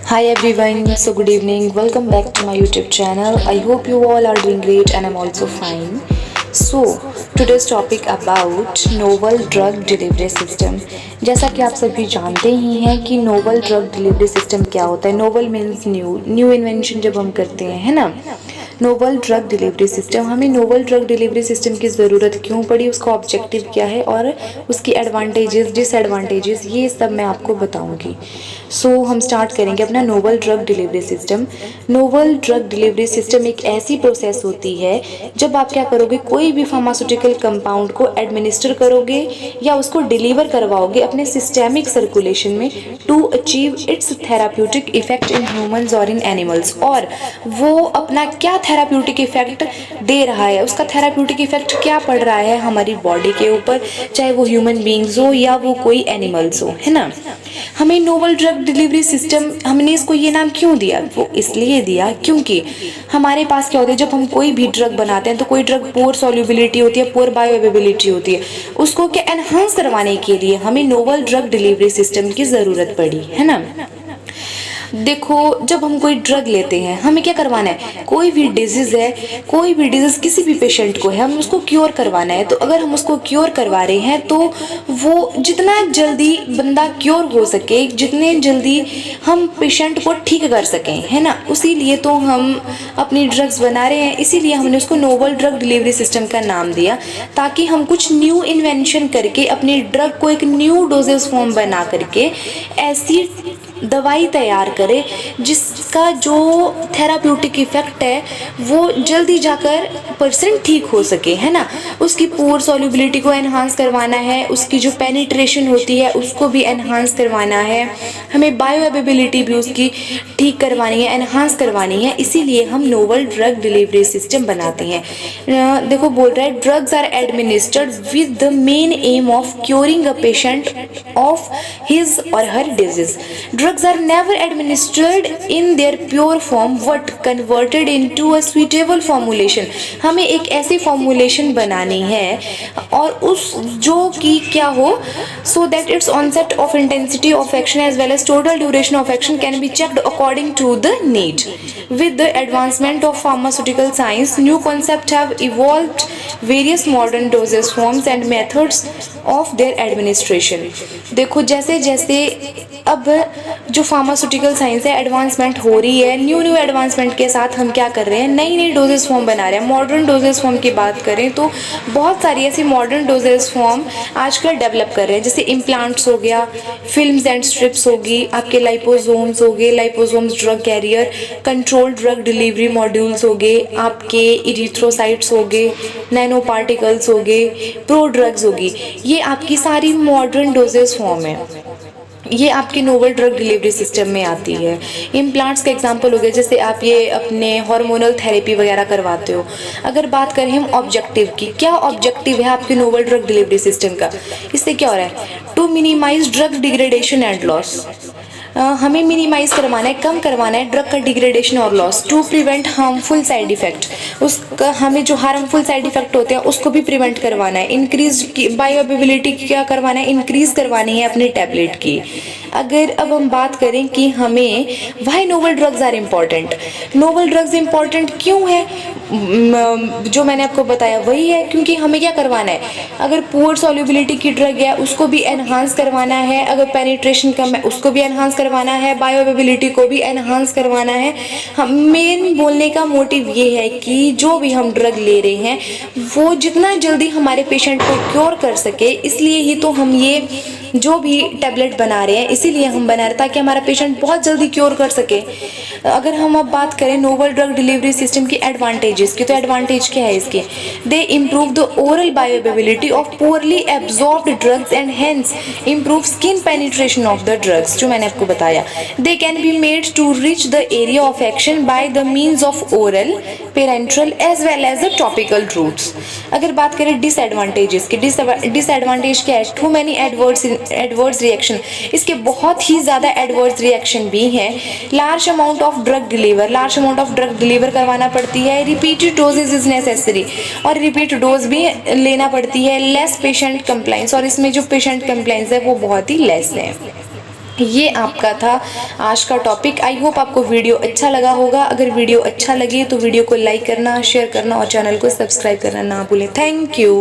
Hi everyone, so good evening. Welcome back to my YouTube channel. I hope you all are doing great and I'm also fine. So, today's topic about novel drug delivery system. जैसा कि आप सभी जानते ही हैं कि novel drug delivery system क्या होता है. नोवल मीन्स न्यू इन्वेंशन जब हम करते हैं, है ना. नोवल ड्रग डिलीवरी सिस्टम, हमें नोवल ड्रग डिलीवरी सिस्टम की ज़रूरत क्यों पड़ी, उसका ऑब्जेक्टिव क्या है और उसकी एडवांटेजेस डिसएडवांटेजेस ये सब मैं आपको बताऊंगी. सो हम स्टार्ट करेंगे अपना novel drug delivery system. Novel drug delivery system एक ऐसी प्रोसेस होती है जब आप क्या करोगे, कोई भी फार्मास्यूटिकल कंपाउंड को एडमिनिस्टर करोगे या उसको डिलीवर करवाओगे अपने सिस्टेमिक सर्कुलेशन में to achieve its therapeutic effect in humans और इन एनिमल्स. और वो अपना क्या थेराप्यूटिक इफेक्ट दे रहा है, उसका थेराप्यूटिक इफेक्ट क्या पड़ रहा है हमारी बॉडी के ऊपर, चाहे वो ह्यूमन बींग्स हो या वो कोई एनिमल्स हो, है ना. हमें नोवल ड्रग डिलीवरी सिस्टम, हमने इसको ये नाम क्यों दिया, वो इसलिए दिया क्योंकि हमारे पास क्या होता है, जब हम कोई भी ड्रग बनाते हैं तो कोई ड्रग पुअर सॉल्युबिलिटी होती है, पुअर बायोअवेलेबिलिटी होती है, उसको क्या एनहांस करवाने के लिए हमें नोवल ड्रग डिलीवरी सिस्टम की ज़रूरत पड़ी, है ना. देखो, जब हम कोई ड्रग लेते हैं हमें क्या करवाना है, कोई भी डिजीज़ है, कोई भी डिजीज़ किसी भी पेशेंट को है, हम उसको क्योर करवाना है. तो अगर हम उसको क्योर करवा रहे हैं तो वो जितना जल्दी बंदा क्योर हो सके, जितने जल्दी हम पेशेंट को ठीक कर सकें, है ना, उसीलिए तो हम अपनी ड्रग्स बना रहे हैं. इसीलिए हमने उसको नोवल ड्रग डिलीवरी सिस्टम का नाम दिया, ताकि हम कुछ न्यू इन्वेंशन करके अपनी ड्रग को एक न्यू डोजेस फॉर्म बना करके ऐसी दवाई तैयार करें जिसका जो थेराप्यूटिक इफेक्ट है वो जल्दी जाकर पर्सन ठीक हो सके, है ना. उसकी पुअर सॉल्युबिलिटी को एनहांस करवाना है, उसकी जो पेनिट्रेशन होती है उसको भी एनहांस करवाना है, हमें बायोअवेलेबिलिटी भी उसकी ठीक करवानी है, एनहांस करवानी है. इसीलिए हम नोवल ड्रग डिलीवरी सिस्टम बनाते हैं. देखो, बोल रहा है drugs are administered with the main aim of curing a patient of his or her disease. Drugs are never administered in their pure form but converted into a suitable formulation. हमें एक ऐसी formulation बनानी है और उस जो कि क्या हो, so that its onset of intensity of action as well as total duration of action can be checked according to the need. With the advancement of pharmaceutical science, new concepts have evolved various modern dosage forms and methods of their administration. देखो, जैसे जैसे अब जो pharmaceutical science है advancement हो रही है, new advancement के साथ हम क्या कर रहे हैं, नई नई डोजेस फॉर्म बना रहे हैं. मॉडर्न डोजेस फॉर्म की बात करें तो बहुत सारी ऐसी मॉडर्न डोजेस फॉर्म आजकल डेवलप कर रहे हैं, जैसे इम्प्लांट्स हो गया, फिल्म्स एंड स्ट्रिप्स होगी, आपके लाइपोसोम्स हो गए, liposomes drug carrier, control drug delivery modules हो गए, आपके इरिथ्रोसाइट्स हो गए, नैनो पार्टिकल्स हो गए, प्रो ड्रग्स होगी. ये आपकी सारी मॉडर्न डोजेस फॉर्म है, ये आपके नोवल ड्रग डिलीवरी सिस्टम में आती है. इम्प्लांट्स का एग्जांपल हो गया, जैसे आप ये अपने हार्मोनल थेरेपी वगैरह करवाते हो. अगर बात करें हम ऑब्जेक्टिव की, क्या ऑब्जेक्टिव है आपके नोवल ड्रग डिलीवरी सिस्टम का, इससे क्या हो रहा है, to minimise drug degradation and loss. हमें मिनिमाइज करवाना है, कम करवाना है ड्रग का डिग्रेडेशन और loss, to prevent harmful side effect. उसका हमें जो हार्मफुल साइड इफेक्ट होते हैं उसको भी प्रिवेंट करवाना है. इंक्रीज की बायोअवेलेबिलिटी क्या करवाना है, इंक्रीज करवानी है अपनी टैबलेट की. अगर अब हम बात करें कि हमें why novel drugs are important, novel drugs important क्यों है, जो मैंने आपको बताया वही है, क्योंकि हमें क्या करवाना है, अगर पुअर सॉल्युबिलिटी की ड्रग है उसको भी एनहांस करवाना है, अगर पेनिट्रेशन कम है उसको भी एनहांस करवाना है, बायोअवेलेबिलिटी को भी एनहांस करवाना है. हम मेन बोलने का मोटिव ये है कि जो भी हम ड्रग ले रहे हैं वो जितना जल्दी हमारे पेशेंट को क्योर कर सके, इसलिए ही तो हम ये जो भी टैबलेट बना रहे हैं इसीलिए हम बना रहे हैं, ताकि हमारा पेशेंट बहुत जल्दी क्योर कर सके. अगर हम अब बात करें नोवल ड्रग डिलीवरी सिस्टम की एडवांटेजेस की, तो एडवांटेज क्या है इसके, they improve the oral bioavailability of poorly absorbed drugs and hence improve skin penetration of the drugs, जो मैंने आपको बताया. They can be made to reach the area of action by the means of oral, parenteral as well as the topical routes. अगर बात करें disadvantages की, disadvantage क्या है, टू मैनी एडवर्स रिएक्शन, इसके बहुत ही ज़्यादा एडवर्स रिएक्शन भी हैं. Large amount of drug deliver करवाना पड़ती है. रिपीटेड डोजेज इज नेसेसरी, और रिपीट डोज भी लेना पड़ती है. लेस पेशेंट कंप्लाइंस, और इसमें जो पेशेंट कंप्लाइंस है वो बहुत ही लेस है. ये आपका था आज का टॉपिक। आई होप आपको वीडियो अच्छा लगा होगा। अगर वीडियो अच्छा लगे तो वीडियो को लाइक करना, शेयर करना और चैनल को सब्सक्राइब करना ना भूलें। Thank you.